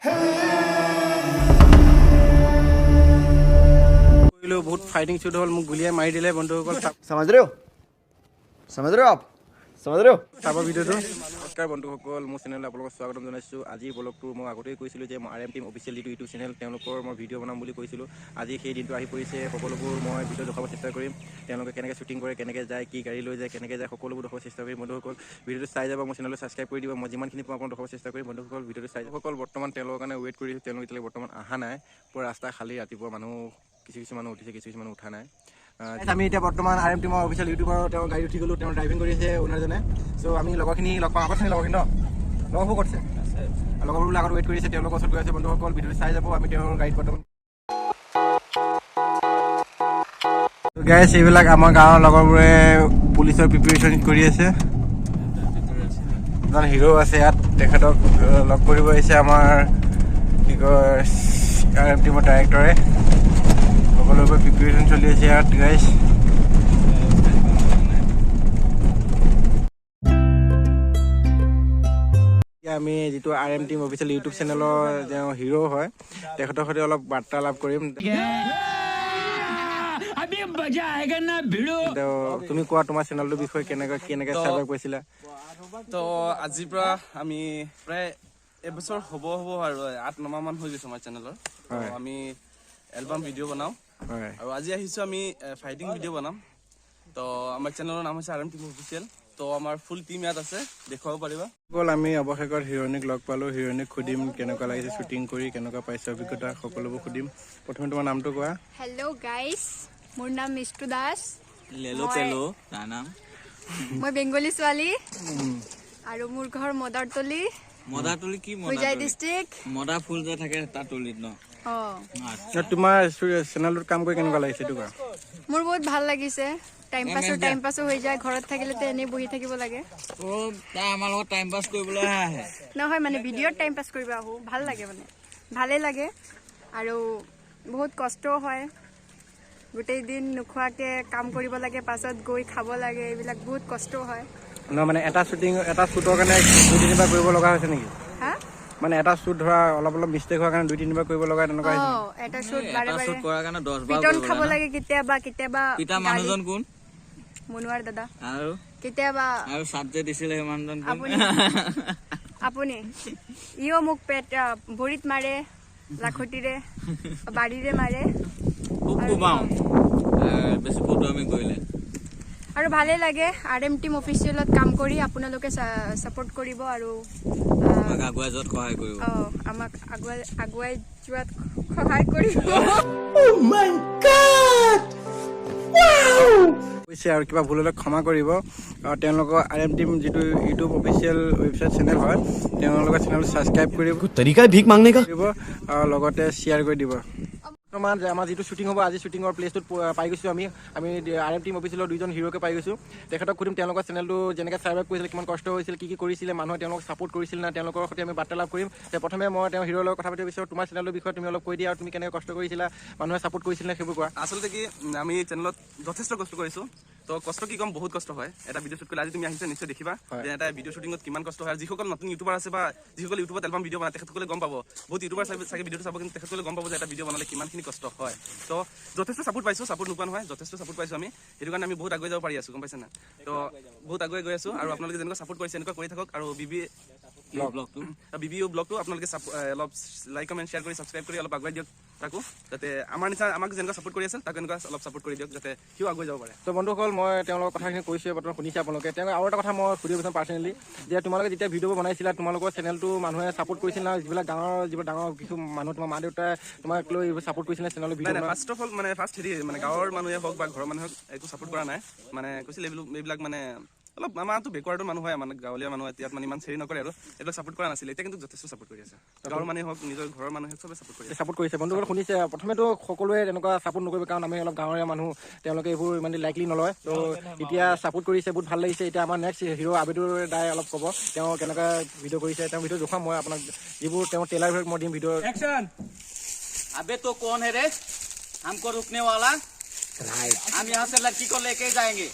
बहुत फाइटिंग शुरू हल मुझे गुलिया मारि दिले बंधुসকল समझ रहे हो आप समझ रहे हो চাব ভিডিওটো নমস্কাৰ বন্ধুসকল মোৰ চেনেললৈ আপোনালোকক স্বাগতম জনাইছোঁ আজি ব্লগটো মই আগতেই কৈছিলোঁ যে মই RM team official YouTube channel তেওঁলোকৰ মই ভিডিঅ' বনাম বুলি কৈছিলোঁ আজি সেই দিনটো আহি পৰিছে সকলোবোৰ মই ভিডিঅ' দেখাব চেষ্টা কৰিম তেওঁলোকে কেনেকৈ শ্বুটিং কৰে কেনেকৈ যায় কি গাড়ী লৈ যায় কেনেকৈ যায় সকলোবোৰ দেখাব চেষ্টা কৰিম বন্ধুসকল ভিডিঅ'টো চাই যাব মোৰ চেনেললৈ ছাবস্ক্ৰাইব কৰি দিব মই যিমানখিনি পাওঁ আপোনাক দেখাব চেষ্টা কৰিম বন্ধুসকল ভিডিঅ'টো চাই সকল বৰ্তমান তেওঁলোকৰ কাৰণে ৱেইট কৰি তেওঁলোক এতিয়ালৈকে বৰ্তমান অহা নাই পুৰা ৰাস্তা খালী ৰাতিপুৱা মানুহ কিছু মানুহ উঠিছে কিছু মানুহ উঠা নাই আমি এতিয়া বৰ্তমান RM টিমৰ অফিচিয়েল ইউটিউবৰ তেওঁ গাড়ী উঠি গ'লোঁ তেওঁ ড্ৰাইভিং কৰি আছে অ'নাৰজনে চ' আমি লগৰখিনি লগ পাওঁ আগতখিনি লগৰখিনি ন লগৰবোৰ কৰিছে লগৰবোৰ আগত ৱেইট কৰি আছে তেওঁলোকৰ ওচৰত গৈ আছে বন্ধুসকল ভিডিঅ'টো চাই যাব আমি তেওঁৰ গাড়ীত বৰ্তমান গাইছ এইবিলাক আমাৰ গাঁৱৰ লগৰবোৰে পুলিচৰ প্ৰিপেৰেশ্যন কৰি আছে এজন হিৰো আছে ইয়াত তেখেতক লগ কৰিব আহিছে আমাৰ কি কয় RM টিমৰ ডাইৰেক্টৰে সকলোবোৰ প্ৰিপেৰেশ্যন চলি আছে ইয়াত গাইছ আমি যিটো RM টিম অফিচিয়েল ইউটিউব চেনেলৰ তেওঁ হিৰো হয় তেখেতৰ সৈতে অলপ বাৰ্তালাপ কৰিম তুমি কোৱা তোমাৰ চেনেলটোৰ বিষয়ে কেনেকৈ চাবস্ক্ৰাইব কৰিছিলা তো আজিৰ পৰা আমি প্ৰায় এবছৰ হ'ব আৰু 8-9 মাহমান হৈ গৈছে আমাৰ চেনেলৰ আমি এলবাম ভিডিঅ' বনাওঁ আৰু আজি আহিছোঁ আমি ফাইটিং ভিডিঅ' বনাম তো আমাৰ চেনেলৰ নাম হৈছে RM টিম অফিচিয়েল তো আমাৰ ফুল টিম ইয়াত আছে দেখুৱাব পাৰিবা গ'ল আমি অৱশেষত হিৰোইনিক লগ পালোঁ হিৰোইনিক সুধিম কেনেকুৱা লাগিছে শ্বুটিং কৰি কেনেকুৱা পাইছে অভিজ্ঞতা সকলোবোৰ সুধিম প্ৰথমে তোমাৰ নামটো কোৱা হেল্ল' গাইজ মোৰ নাম মিষ্টু দাস লেলো পেলো তাৰ নাম মই বেংগলী ছোৱালী আৰু মোৰ ঘৰ মদাৰতলি কি হোজাই ডিষ্ট্ৰিক্ট মদা ফুল যে থাকে তাৰ তলিত ন তোমাৰ চেনেলটোত কাম কৰি কেনেকুৱা লাগিছে এইটো কোৱা মোৰ বহুত ভাল লাগিছে টাইম পাছো হৈ যায় ঘৰত থাকিলেতো এনেই বহি থাকিব লাগে তাই আমাৰ লগত টাইম পাছ কৰিবলৈ আহে নহয় মানে ভিডিঅ'ত টাইম পাছ কৰিব আহোঁ ভাল লাগে মানে ভালেই লাগে আৰু বহুত কষ্টও হয় গোটেই দিন নোখোৱাকৈ কাম কৰিব লাগে পাছত গৈ খাব লাগে এইবিলাক বহুত কষ্টও হয় নহয় মানে এটা শ্বুটৰ কাৰণে 2-3বাৰ কৰিব লগা হৈছে নেকি হা মানে এটা শ্বুট ধৰা অলপ মিষ্টেক হোৱাৰ কাৰণে 2-3বাৰ কৰিব লগা তেনেকুৱা হৈছে এটা শ্বুট বাৰে কৰাৰ কাৰণে 10 বাৰ পিটন খাব লাগে কেতিয়াবা পিতা মানুহজন কোন মুনুৱাৰ দাদা আৰু কেতিয়াবা আৰু সাবজেক্ট দিছিলে মানুহজন আপুনি ইও মোক পেট ভৰিত মাৰে লাখটিৰে বাৰীৰে মাৰে বেছি ফটো আমি কৰিলে আৰু ভালেই লাগে RM টিম অফিচিয়েলত কাম কৰি আপোনালোকে ছাপোৰ্ট কৰিব আৰু আগুৱাই যোৱাত সহায় কৰিব আমাক আগুৱাই যোৱাত সহায় কৰিব কৈছে আৰু কিবা ভুল হ'লে ক্ষমা কৰিব তেওঁলোকৰ RM টিম যিটো ইউটিউব অফিচিয়েল ৱেবছাইট চেনেল হয় তেওঁলোকৰ চেনেলটো ছাবস্ক্ৰাইব কৰিব तरीका है भीख मांगने का আৰু লগতে শ্বেয়াৰ কৰি দিব বৰ্তমান আমাৰ যিটো শ্বুটিং হ'ব আজি শ্বুটিঙৰ প্লেচটোত পাই গৈছোঁ আমি RM টিম অফিচিয়েলৰ 2জন হিৰোকে পাই গৈছোঁ তেখেতক সুধিম তেওঁলোকৰ চেনেলটো যেনেকৈ ছাৰ্ভাইভ কৰিছিলে কিমান কষ্ট হৈছিল কি কৰিছিলে মানুহে তেওঁলোকক ছাপোৰ্ট কৰিছিল না তেওঁলোকৰ সৈতে আমি বাৰ্তালাপ কৰিম প্ৰথমে মই তেওঁ হিৰোৰ লগত কথা পাতিব বিচাৰোঁ তোমাৰ চেনেলটোৰ বিষয়ে তুমি অলপ কৈ দিয়া আৰু তুমি কেনেকৈ কষ্ট কৰিছিলা মানুহে ছাপোৰ্ট কৰিছিল নে সেইবোৰ কোৱা আচলতে কি আমি চেনেলত যথেষ্ট কষ্ট কৰিছোঁ তো কষ্ট কি কম বহুত কষ্ট হয় এটা ভিডিঅ' শ্বুট কৰিলে আজি তুমি আহিছা নিশ্চয় দেখিবা যে এটা ভিডিঅ' শ্বুটিঙত কিমান কষ্ট হয় যিসকল নতুন ইউটিউবাৰ আছে বা যিসকল ইউটিউবত এলবাম ভিডিঅ' বনায় তেখেতসকলে গম পাব বহুত ইউটিউবাৰ চাগে ভিডিঅ'টো চাব কিন্তু তেখেতসকলে গম পাব যে এটা ভিডিঅ' বনালে কিমানখিনি কষ্ট হয় তো যথেষ্ট ছাপোৰ্ট পাইছোঁ ছাপোৰ্ট নোপোৱা নহয় যথেষ্ট ছাপোৰ্ট পাইছোঁ আমি সেইটো কাৰণে আমি বহুত আগুৱাই যাব পাৰি আছোঁ গম পাইছে না তো বহুত আগুৱাই গৈ আছোঁ আৰু আপোনালোকে যেনেকুৱা ছাপোৰ্ট কৰিছে এনেকুৱা কৰি থাকক আৰু ব্লগটো আপোনালোকে অলপ লাইক কমেণ্ট শ্বেয়াৰ কৰি ছাবস্ক্ৰাইব কৰি অলপ আগুৱাই দিয়ক তাকো যাতে আমাৰ নিচিনা আমাক যেনেকুৱা ছাপোৰ্ট কৰি আছে তাক এনেকুৱা অলপ ছাপোৰ্ট কৰি দিয়ক যাতে সিও আগুৱাই যাব পাৰে তো বন্ধুসকল মই তেওঁলোকৰ কথাখিনি কৈছোঁ বৰ্তমান শুনিছে আপোনালোকে তেওঁ আৰু এটা কথা মই সুধিব বিচাৰোঁ পাৰ্চনেলি যে তোমালোকে যেতিয়া ভিডিঅ'বোৰ বনাইছিলা তোমালোকৰ চেনেলটো মানুহে ছাপোৰ্ট কৰিছিল না যিবিলাক যিবোৰ ডাঙৰ কিছু মানুহ তোমাৰ মা দেউতাই তোমাক লৈ এইবোৰ ছাপোৰ্ট কৰিছিলে চেনেলৰ ভিডিঅ' ফাৰ্ষ্ট অফ অল মানে মানে গাঁৱৰ মানুহে হওক বা ঘৰৰ মানুহে একো ছাপোৰ্ট কৰা নাই মানে কৈছিলে এইবিলাক মানে অলপ আমাৰতো বেকৱাৰ্ডৰ মানুহ হয় মানে গাঁৱলীয়া মানুহ ইয়াত মানে ইমান চেৰি নকৰে আৰু এইবিলাক ছাপোৰ্ট কৰা নাছিলে এতিয়া কিন্তু যথেষ্ট ছাপোৰ্ট কৰি আছে গাঁৱৰ মানুহে হওক নিজৰ ঘৰৰ মানুহে চবে ছাপোৰ্ট কৰিছে বন্ধুসকল শুনিছে প্ৰথমেতো সকলোৱে তেনেকুৱা ছাপোৰ্ট নকৰিব কাৰণ আমি অলপ গাঁৱৰীয়া মানুহ তেওঁলোকে এইবোৰ ইমান লাইকলি নলয় তো এতিয়া ছাপোৰ্ট কৰিছে বহুত ভাল লাগিছে এতিয়া আমাৰ নেক্সট হিৰো আবেদুৰ দাই অলপ ক'ব তেওঁ কেনেকুৱা ভিডিঅ' কৰিছে তেওঁ ভিডিঅ' দেখুৱাম মই আপোনাক যিবোৰ তেওঁ ট্ৰেইলাৰ মই দিম ভিডিঅ' अबे तो कौन है रे हमको रुकने वाला हम यहाँ से लड़की को लेके जाएंगे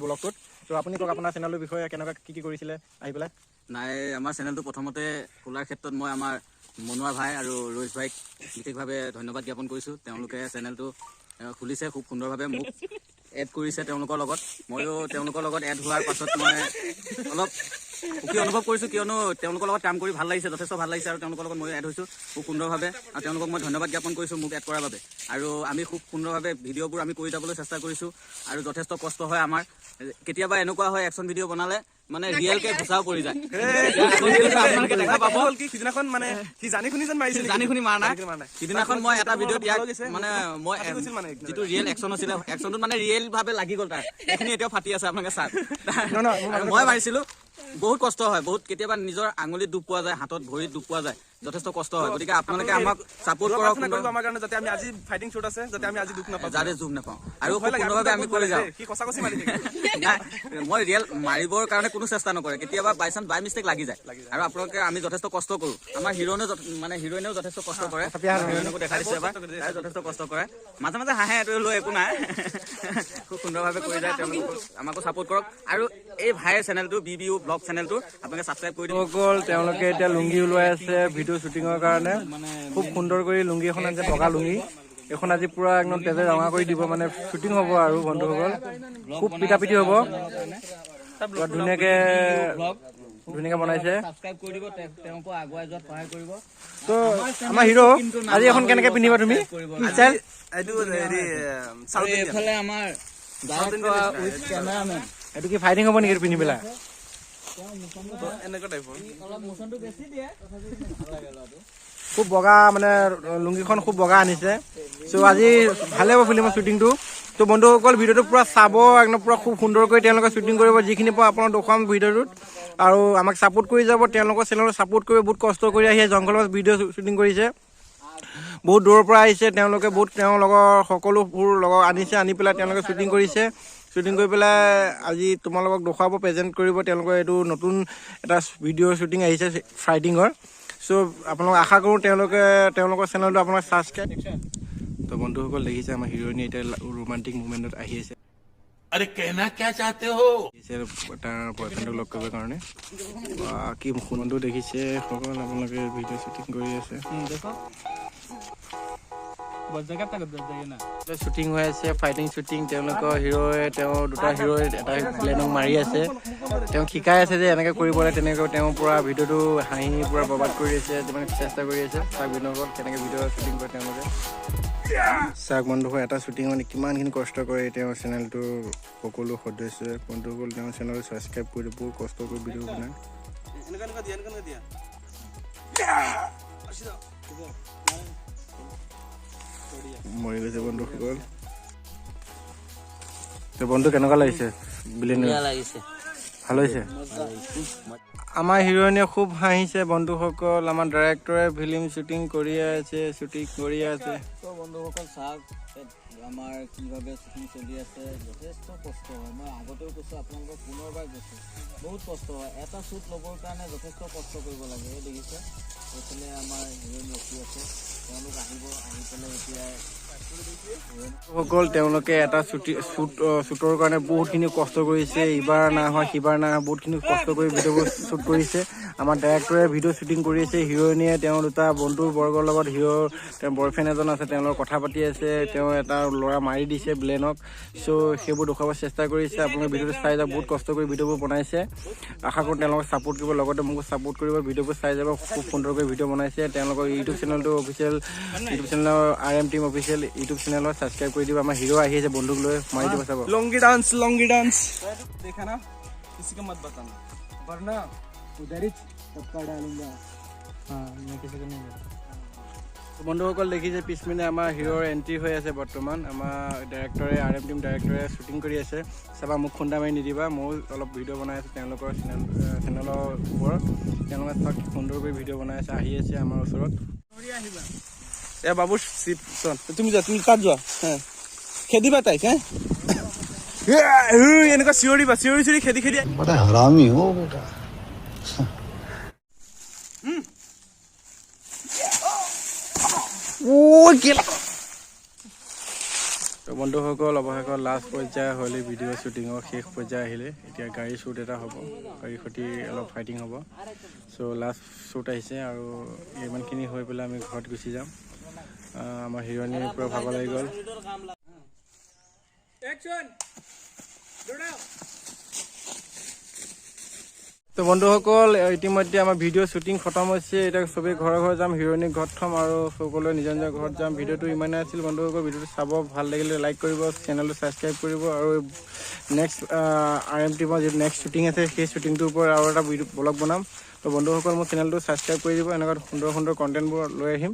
ব্লগটোত তো আপুনি কওক আপোনাৰ চেনেলৰ বিষয়ে কেনেকুৱা কি কৰিছিলে আহি পেলাই নাই আমাৰ চেনেলটো প্ৰথমতে খোলাৰ ক্ষেত্ৰত মই আমাৰ মনোৱাৰ ভাই আৰু ৰোহিত ভাইক বিশেষভাৱে ধন্যবাদ জ্ঞাপন কৰিছোঁ। তেওঁলোকে চেনেলটো খুলিছে, খুব সুন্দৰভাৱে মোক এড কৰিছে তেওঁলোকৰ লগত। ময়ো তেওঁলোকৰ লগত এড হোৱাৰ পাছত মই অলপ সুখী অনুভৱ কৰিছোঁ, কিয়নো তেওঁলোকৰ লগত কাম কৰি ভাল লাগিছে, যথেষ্ট ভাল লাগিছে আৰু তেওঁলোকৰ লগত ময়ো এড হৈছোঁ খুব সুন্দৰভাৱে। আৰু তেওঁলোকক মই ধন্যবাদ জ্ঞাপন কৰিছোঁ মোক এড কৰাৰ বাবে। আৰু আমি খুব সুন্দৰভাৱে ভিডিঅ'বোৰ আমি কৰি যাবলৈ চেষ্টা কৰিছোঁ আৰু যথেষ্ট কষ্ট হয় আমাৰ। কেতিয়াবা এনেকুৱা হয় একশ্যন ভিডিঅ' বনালে মানে ৰিয়েলকে ঘোচাও পৰি যায়। আপোনালোকে দেখা পাব কি সিদিনাখন মানে সি জানি শুনি যেন মাৰিছিল, জানি শুনি মাৰা নাই। সিদিনাখন মই এটা ভিডিঅ'ত ইয়াক মানে মই মানে যিটো ৰিয়েল একশ্যন আছিলে, একশ্যনটোত মানে ৰিয়েল ভাৱে লাগি গ'ল তাৰ, এইখিনি এতিয়াও ফাটি আছে আপোনালোকে চাওক। মই মাৰিছিলো, বহুত কষ্ট হয়, বহুত কেতিয়াবা নিজৰ আঙুলিত দুখ পোৱা যায়, হাতত ভৰিত দুখ পোৱা যায়, যথেষ্ট কষ্ট হয়। গতিকে আপোনালোকে আমাক ছাপোৰ্ট কৰক আমাৰ কাৰণে, যাতে আমি আজি ফাইটিং শ্বুট আছে, যাতে আমি আজি দুখ নাপাওঁ, যাতে জোখ নাপাওঁ আৰু খুব সুন্দৰভাৱে আমি কৰি যাওঁ। সি কচা কচি মাৰি থাকে। নাই, মই ৰিয়েল মাৰিবৰ কাৰণে কোনো চেষ্টা নকৰে, কেতিয়াবা বাই চান্স বাই মিষ্টেক লাগি যায়। আৰু আপোনালোকে আমি যথেষ্ট কষ্ট কৰোঁ। আমাৰ হিৰোইনেও যথেষ্ট কষ্ট কৰে, হিৰোইনকো দেখা দিছে এবাৰ, তাই যথেষ্ট কষ্ট কৰে, মাজে মাজে হাঁহে, এইটো লৈ একো নাই, খুব সুন্দৰভাৱে কৰি যায়। তেওঁলোকক আমাকো ছাপোৰ্ট কৰক আৰু এই ভাইৰ চেনেলটো BBU ব্লগ চেনেলটো আপোনালোকে ছাবস্ক্ৰাইব কৰি দিব। তেওঁলোকে এতিয়া লুংগি ওলাই আছে ভিডিঅ' শ্বুটিঙৰ কাৰণে। খুব সুন্দৰ কৰি লুংগি এখন আছে, বগা লুংগি এখন আজি পুৰা একদম তেজে ৰঙা কৰি দিব, মানে শ্বুটিং হ'ব আৰু বন্ধুসকল খুব পিটাপিটি হ'ব। ধুনীয়াকে বনাইছে। তো আমাৰ হিৰো আজি এখন কেনেকে পিন্ধিবা তুমি? এইফালে আমাৰ এইটো কি ফাইটিং হ'ব নেকি পিন্ধি পেলাই? এনেকুৱা টাইপৰ খুব বগা, মানে লুংগিখন খুব বগা আনিছে। চ' আজি ভালে হ'ব ফিল্মৰ শ্বুটিংটো। তো বন্ধুসকল ভিডিঅ'টো পুৰা চাব, একদম পুৰা খুব সুন্দৰকৈ তেওঁলোকে শ্বুটিং কৰিব, যিখিনি পাওঁ আপোনাক দেখুৱাম ভিডিঅ'টোত। আৰু আমাক ছাপোৰ্ট কৰি যাব, তেওঁলোকৰ চেনেলত ছাপোৰ্ট কৰিব। বহুত কষ্ট কৰি আহি জংঘলত ভিডিঅ' শ্বুটিং কৰিছে, বহুত দূৰৰ পৰা আহিছে তেওঁলোকে, বহুত তেওঁৰ লগৰ সকলোবোৰ লগৰ আনিছে, আনি পেলাই তেওঁলোকে শ্বুটিং কৰিছে। শ্বুটিং কৰি পেলাই আজি তোমালোকক দেখুৱাব, প্ৰেজেণ্ট কৰিব। তেওঁলোকৰ এইটো নতুন এটা ভিডিঅ' শ্বুটিং আহিছে ফাইটিঙৰ। চ' আপোনালোক আশা কৰোঁ তেওঁলোকৰ চেনেলটো আপোনাক ছাবস্ক্ৰাইব। তো বন্ধুসকল দেখিছে আমাৰ হিৰোইনী এতিয়া ৰোমান্টিক মুভমেণ্টত আহি আছে। अरे कहना क्या चाहते हो? তাৰ বয়ফ্ৰেণ্ডক লগ কৰিবৰ কাৰণে কি বন্ধু দেখিছে সকল, আপোনালোকে ভিডিঅ' শ্বুটিং কৰি আছে। শ্বুটিং হৈ আছে, ফাইটিং শ্বুটিং। তেওঁলোকৰ হিৰোয়ে, তেওঁৰ দুটা হিৰোয়ে এটা প্লেনক মাৰি আছে, তেওঁক শিকাই আছে যে এনেকৈ কৰিব লাগে, তেনেকৈ তেওঁ পুৰা ভিডিঅ'টো হাঁহি পুৰা বৰবাদ কৰি আছে, মানে চেষ্টা কৰি আছে। চাওক বিনগত কেনেকৈ ভিডিঅ' শ্বুটিং কৰে তেওঁলোকে। চাওক বন্ধুসকল, এটা শ্বুটিং মানে কিমানখিনি কষ্ট কৰে তেওঁৰ চেনেলটোৰ সকলো সদস্যই। বন্ধুসকল তেওঁৰ চেনেলটো ছাবস্ক্ৰাইব কৰি বহুত কষ্ট কৰি ভিডিঅ' বনায়। মৰি গৈছে বন্ধুসকল। বন্ধু কেনেকুৱা লাগিছে? ভাল হৈছে। আমাৰ হিৰোইনে খুব হাঁহিছে বন্ধুসকল। আমাৰ ডাইৰেক্টৰে ফিল্ম শ্বুটিং কৰিয়ে আছে, বন্ধুসকল চাওক আমাৰ কিভাৱে শ্বুটিং চলি আছে, যথেষ্ট কষ্ট হয়। মই আগতেও কৈছোঁ, আপোনালোকক পুনৰবাৰ কৈছোঁ, বহুত কষ্ট হয়। এটা শ্বুট ল'বৰ কাৰণে যথেষ্ট কষ্ট কৰিব লাগে। এই দেখিছে এইফালে আমাৰ হিৰোইন ৰখি আছে, তেওঁলোক আহিব, আহি পেলাই এতিয়া সকল তেওঁলোকে এটা শ্বুটৰ কাৰণে বহুতখিনি কষ্ট কৰিছে। ইবাৰ নাই হোৱা, সিবাৰ নাই হোৱা, বহুতখিনি কষ্ট কৰি ভিডিঅ'বোৰ শ্বুট কৰিছে। আমাৰ ডাইৰেক্টৰে ভিডিঅ' শ্বুটিং কৰি আছে, হিৰোইনীয়ে তেওঁৰ দুটা বন্ধু বৰ্গৰ লগত, তেওঁৰ বয়ফ্ৰেণ্ড এজন আছে, তেওঁৰ লগত কথা পাতি আছে। তেওঁ এটা ল'ৰা মাৰি দিছে ব্লেনক। চ' সেইবোৰ দেখুৱাব চেষ্টা কৰিছে। আপোনালোকে ভিডিঅ'টো চাই যাব, বহুত কষ্ট কৰি ভিডিঅ'বোৰ বনাইছে। আশা কৰোঁ তেওঁলোকক ছাপোৰ্ট কৰিব, লগতে মোকো ছাপোৰ্ট কৰিব। ভিডিঅ'বোৰ চাই যাব, খুব সুন্দৰকৈ ভিডিঅ' বনাইছে। তেওঁলোকৰ ইউটিউব চেনেলটো অফিচিয়েল, ইউটিউব চেনেলৰ RM টিম অফিচিয়েল ইউটিউব চেনেলত ছাবস্ক্ৰাইব কৰি দিব। আমাৰ হিৰো আহি আছে, বন্ধুক লৈ মাৰি দিব চাব। লংগি ডান্স দেখা না, किसी को मत बताना वरना उधर ही टपका डालूंगा। मैं किसी को नहीं बताता। বন্ধুসকল দেখিছে পিছপিনে আমাৰ হিৰোৰ এণ্ট্ৰি হৈ আছে বৰ্তমান। আমাৰ ডাইৰেক্টৰে, RM টিম ডাইৰেক্টৰে শ্বুটিং কৰি আছে। চাবা, মোক খুন্দা মাৰি নিদিবা, ময়ো অলপ ভিডিঅ' বনাই আছোঁ তেওঁলোকৰ চেনেলৰ ওপৰত। তেওঁলোকে চাওক সুন্দৰকৈ ভিডিঅ' বনাই আছে, আহি আছে আমাৰ ওচৰত। এ বাবু তুমি তাত যোৱা, খেদিবা তাইক। এনেকুৱা চিঞৰিবা, চিঞৰি খেদি बड़ा हरामी हो बेटा। তো বন্ধুসকল, অৱশেষত লাষ্ট পৰ্যায় হ'লে ভিডিঅ' শ্বুটিঙৰ শেষ পৰ্যায় আহিলে। এতিয়া গাড়ী শ্বুট এটা হ'ব, গাড়ীৰ সৈতে অলপ ফাইটিং হ'ব। চ' চ' লাষ্ট শ্বুট আহিছে আৰু ইমানখিনি হৈ পেলাই আমি ঘৰত গুচি যাম। আমাৰ হিৰোইনীৰ পৰা ভাগৰ লাগি গ'ল। তো বন্ধুসকল ইতিমধ্যে আমাৰ ভিডিঅ' শ্বুটিং খতম হৈছে। এতিয়া চবেই ঘৰে ঘৰে যাম, হিৰোইনীক ঘৰত থ'ম আৰু সকলোৱে নিজৰ নিজৰ ঘৰত যাম। ভিডিঅ'টো ইমানেই আছিল বন্ধুসকল। ভিডিঅ'টো চাব, ভাল লাগিলে লাইক কৰিব, চেনেলটো ছাবস্ক্ৰাইব কৰিব আৰু নেক্সট RMTমৰ যিটো নেক্সট শ্বুটিং আছে সেই শ্বুটিংটোৰ ওপৰত আৰু এটা ভিডিঅ' ব্লগ বনাম। তো বন্ধুসকল মোৰ চেনেলটো ছাবস্ক্ৰাইব কৰি দিব, এনেকুৱা সুন্দৰ সুন্দৰ কণ্টেণ্টবোৰ লৈ আহিম।